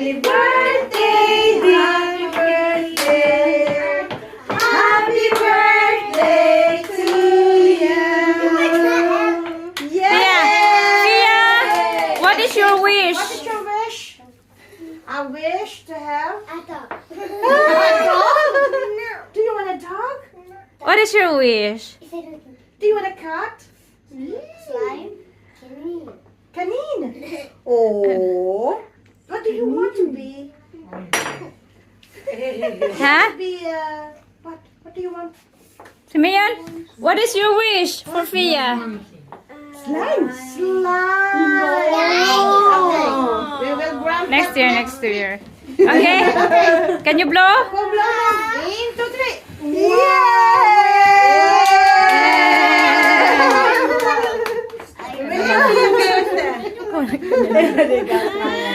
Happy birthday, happy birthday. Happy birthday to you. Fia, what is your wish? What is your wish? I wish to have I thought. a dog. Do you want a dog? What is your wish? Do you want a cat? Slime. Canine. Oh. What do you want to be? Huh? Be what? What do you want? Simeon, what is your wish for Fia? Slime. Oh. We will grab Next that year. Okay? Can you blow? Go blow. 1, 2, 3. Yeah!